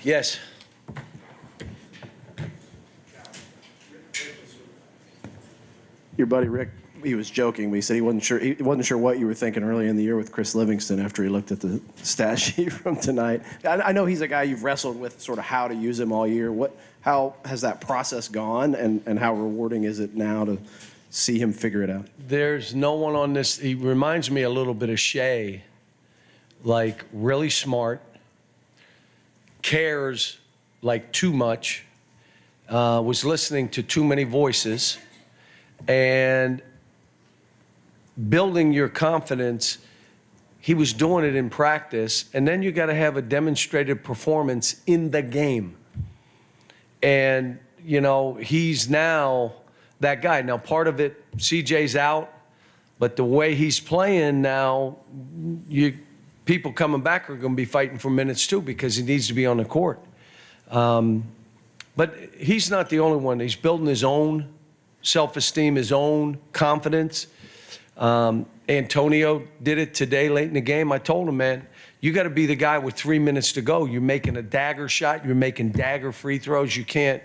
Yes. Your buddy Rick, he was joking. He said he wasn't sure what you were thinking early in the year with Chris Livingston after he looked at the stat sheet from tonight. I know he's a guy you've wrestled with, sort of how to use him all year. How has that process gone, and how rewarding is it now to see him figure it out? There's no one on this. He reminds me a little bit of Shea, like really smart, cares like too much, was listening to too many voices, and building your confidence. He was doing it in practice, and then you got to have a demonstrated performance in the game. And, you know, he's now that guy. Now, part of it, CJ's out, but the way he's playing now, people coming back are going to be fighting for minutes too, because he needs to be on the court. But he's not the only one. He's building his own self-esteem, his own confidence. Antonio did it today late in the game. I told him, man, you got to be the guy with 3 minutes to go. You're making a dagger shot. You're making dagger free throws. You can't.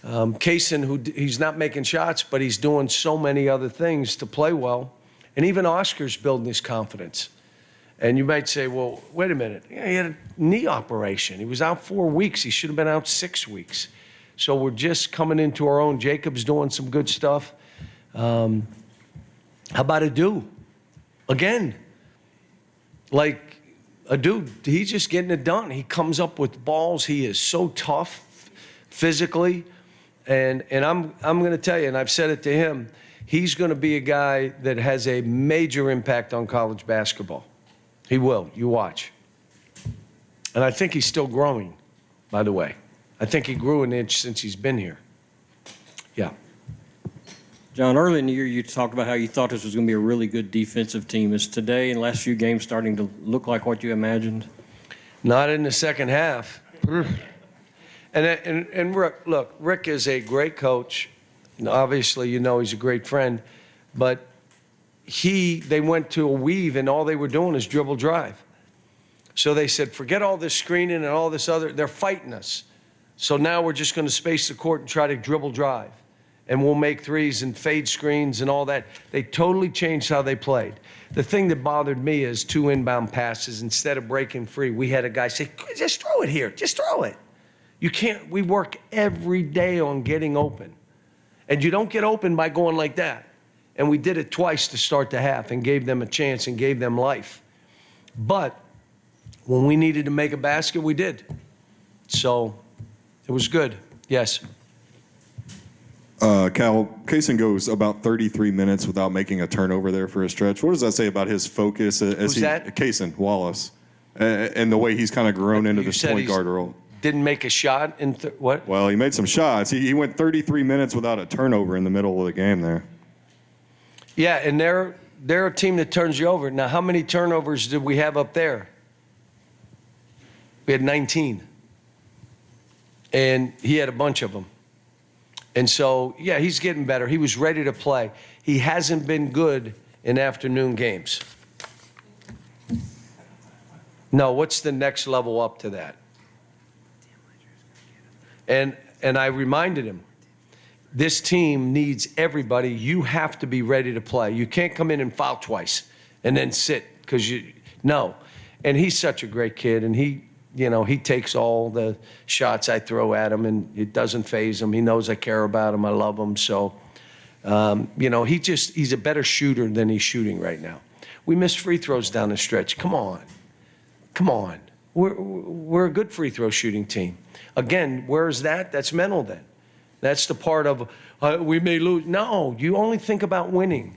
Kaysen, he's not making shots, but he's doing so many other things to play well. And even Oscar's building his confidence. And you might say, well, wait a minute. Yeah, he had a knee operation. He was out 4 weeks. He should have been out 6 weeks. So we're just coming into our own. Jacob's doing some good stuff. How about Adu? Again, like Adu, he's just getting it done. He comes up with balls. He is so tough physically. And I'm going to tell you, and I've said it to him, he's going to be a guy that has a major impact on college basketball. He will. You watch. And I think he's still growing, by the way. I think he grew an inch since he's been here. Yeah. John, early in the year, you talked about how you thought this was going to be a really good defensive team. Is today and the last few games starting to look like what you imagined? Not in the second half. And look, Rick is a great coach. Obviously, you know he's a great friend. But they went to a weave, and all they were doing is dribble drive. So they said, forget all this screening and all this other. They're fighting us. So now we're just going to space the court and try to dribble drive. And we'll make threes and fade screens and all that. They totally changed how they played. The thing that bothered me is 2 inbound passes. Instead of breaking free, we had a guy say, just throw it here. Just throw it. You can't. We work every day on getting open. And you don't get open by going like that. And we did it twice to start the half and gave them a chance and gave them life. But when we needed to make a basket, we did. So it was good. Yes. Cal, Kaysen goes about 33 minutes without making a turnover there for a stretch. What does that say about his focus? Who's that? Kaysen Wallace, and the way he's kind of grown into this point guard role. Didn't make a shot in what? Well, he made some shots. He went 33 minutes without a turnover in the middle of the game there. Yeah, and they're a team that turns you over. Now, how many turnovers did we have up there? We had 19. And he had a bunch of them. And so, yeah, he's getting better. He was ready to play. He hasn't been good in afternoon games. No, what's the next level up to that? And I reminded him, this team needs everybody. You have to be ready to play. You can't come in and foul twice and then sit because no. And he's such a great kid, and he takes all the shots I throw at him, and it doesn't faze him. He knows I care about him. I love him. So, he's a better shooter than he's shooting right now. We missed free throws down the stretch. Come on. We're a good free throw shooting team. Again, where's that? That's mental then. That's the part of we may lose. No, you only think about winning.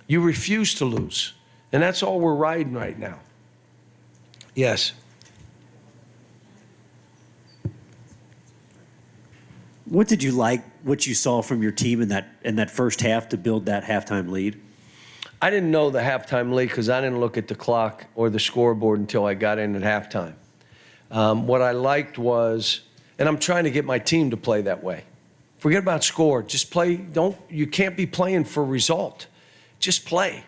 You refuse to lose. And that's all we're riding right now. Yes. What did you like, what you saw from your team in that first half to build that halftime lead? I didn't know the halftime lead because I didn't look at the clock or the scoreboard until I got in at halftime. What I liked was, and I'm trying to get my team to play that way. Forget about score. Just play. You can't be playing for result. Just play.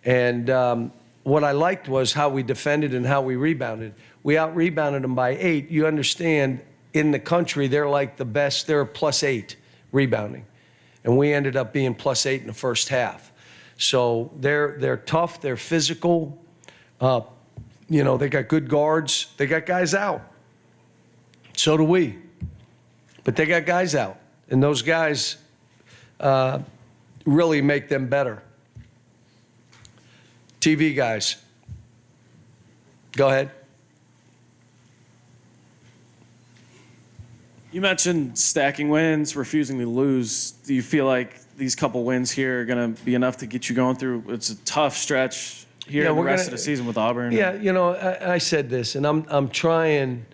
And what I liked was how we defended and how we rebounded. We out-rebounded them by 8. You understand, in the country, they're like the best. They're +8 rebounding. And we ended up being +8 in the first half. So they're tough. They're physical. You know, they got good guards. They got guys out. So do we. But they got guys out. And those guys really make them better. TV guys. Go ahead. You mentioned stacking wins, refusing to lose. Do you feel like these couple wins here are going to be enough to get you going through? It's a tough stretch here Yeah, in the we're rest gonna- of the season with Auburn. Yeah, you know, I said this, and I'm trying.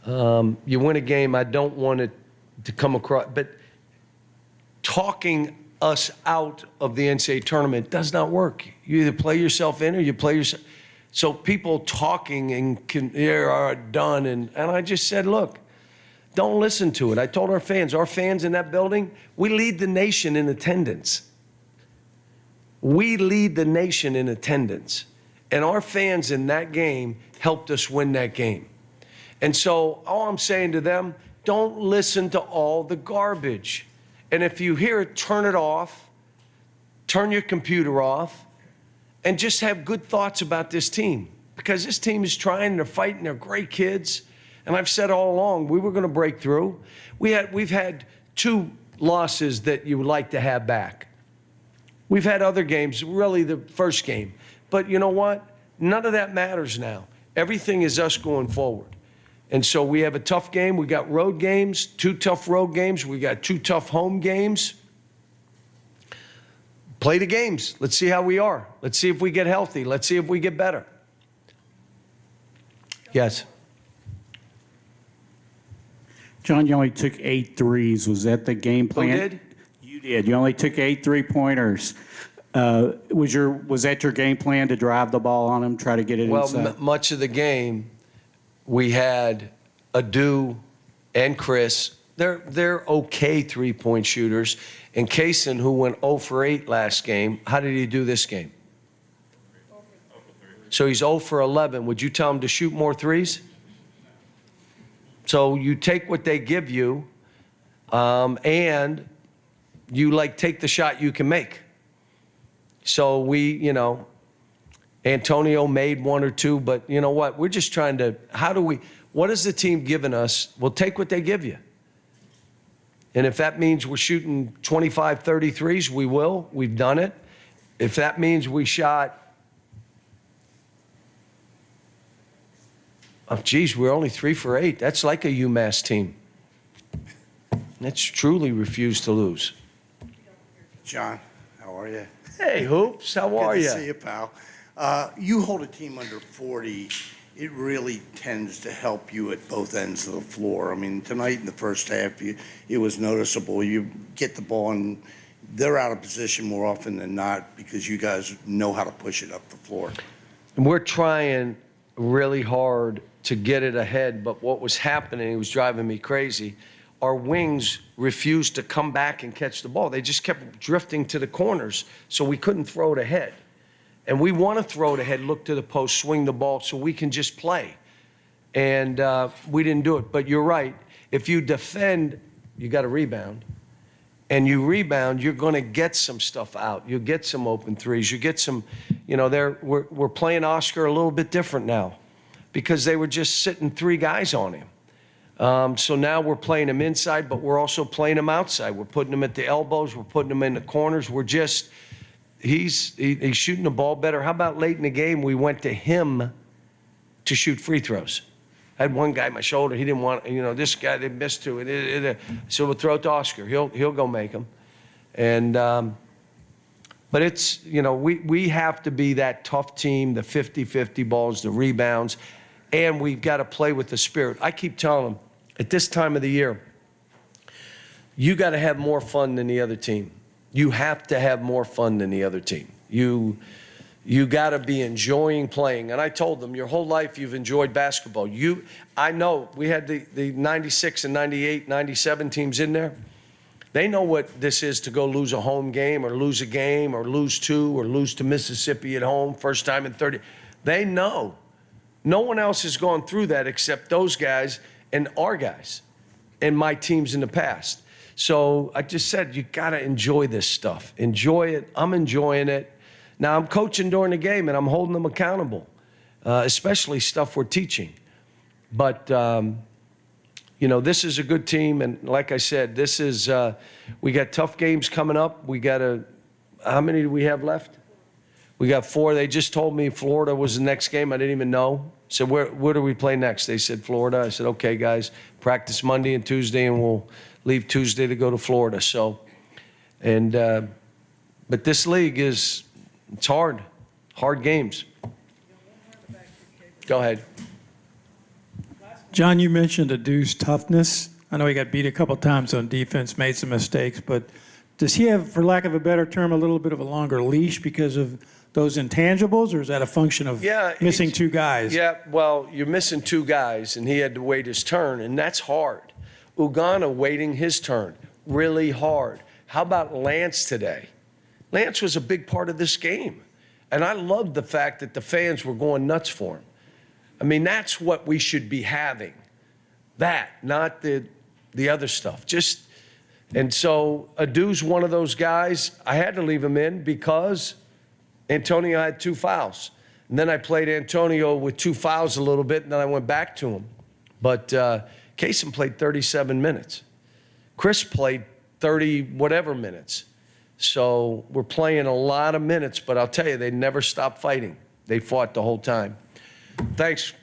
You win a game, I don't want it to come across, but talking us out of the NCAA tournament does not work. You either play yourself in or you play yourself. So people talking and are done, and I just said, look, don't listen to it. I told our fans in that building, we lead the nation in attendance. We lead the nation in attendance. And our fans in that game helped us win that game. And so all I'm saying to them, don't listen to all the garbage. And if you hear it, turn it off, turn your computer off, and just have good thoughts about this team. Because this team is trying, they're fighting, they're great kids. And I've said all along, we were going to break through. We've had 2 losses that you would like to have back. We've had other games, really the first game. But you know what? None of that matters now. Everything is us going forward. And so we have a tough game. We got road games, 2 tough road games. We got 2 tough home games. Play the games. Let's see how we are. Let's see if we get healthy. Let's see if we get better. Yes. John, you only took 8 threes. Was that the game plan? Who did? You did. You only took 8 3-pointers. Was that your game plan to drive the ball on them, try to get it Well, inside? much of the game, we had Adu and Chris. They're okay 3-point shooters. And Kaysen, who went 0 for 8 last game, how did he do this game? So he's 0 for 11. Would you tell him to shoot more threes? So you take what they give you, and you take the shot you can make. So Antonio made 1 or 2, but you know what? We're just trying to, what has the team given us? We'll take what they give you. And if that means we're shooting 25, 33s, we will. We've done it. If that means we shot, we're only 3 for 8. That's like a UMass team. That's truly refused to lose. John, how are you? Hey, Hoops, how are Good you? to see you, pal. You hold a team under 40, it really tends to help you at both ends of the floor. I mean, tonight in the first half, it was noticeable. You get the ball, and they're out of position more often than not because you guys know how to push it up the floor. And we're trying really hard to get it ahead, but what was happening, it was driving me crazy. Our wings refused to come back and catch the ball. They just kept drifting to the corners, so we couldn't throw it ahead. And we want to throw it ahead, look to the post, swing the ball so we can just play. And we didn't do it. But you're right. If you defend, you got to rebound. And you rebound, you're going to get some stuff out. You'll get some open threes. You get some, we're playing Oscar a little bit different now because they were just sitting 3 guys on him. So now we're playing him inside, but we're also playing him outside. We're putting him at the elbows. We're putting him in the corners. He's shooting the ball better. How about late in the game, we went to him to shoot free throws. I had one guy on my shoulder. He didn't want, this guy, they missed 2. So we'll throw it to Oscar. He'll go make them. And, but it's, we have to be that tough team, the 50-50 balls, the rebounds, and we've got to play with the spirit. I keep telling them, at this time of the year, you got to have more fun than the other team. You have to have more fun than the other team. You got to be enjoying playing. And I told them, your whole life you've enjoyed basketball. I know we had the 96 and 98, 97 teams in there. They know what this is to go lose a home game or lose a game or lose 2 or lose to Mississippi at home, first time in 30. They know. No one else has gone through that except those guys and our guys and my teams in the past. So I just said, you got to enjoy this stuff. Enjoy it. I'm enjoying it. Now, I'm coaching during the game, and I'm holding them accountable, especially stuff we're teaching. But, this is a good team. And like I said, this is we got tough games coming up. We got how many do we have left? We got 4. They just told me Florida was the next game. I didn't even know. So where do we play next? They said Florida. I said, okay, guys, practice Monday and Tuesday, and we'll leave Tuesday to go to Florida. So, but this league it's hard games. Go ahead. John, you mentioned Adu's toughness. I know he got beat a couple times on defense, made some mistakes, but does he have, for lack of a better term, a little bit of a longer leash because of those intangibles, or is that a function of missing 2 guys? Yeah, well, you're missing 2 guys, and he had to wait his turn, and that's hard. Ugonna waiting his turn, really hard. How about Lance today? Lance was a big part of this game, and I loved the fact that the fans were going nuts for him. I mean, that's what we should be having. That, not the other stuff. And so Adu's one of those guys. I had to leave him in because Antonio had 2 fouls. And then I played Antonio with 2 fouls a little bit, and then I went back to him. But Kaysen played 37 minutes. Chris played 30-whatever minutes. So we're playing a lot of minutes, but I'll tell you, they never stopped fighting. They fought the whole time. Thanks.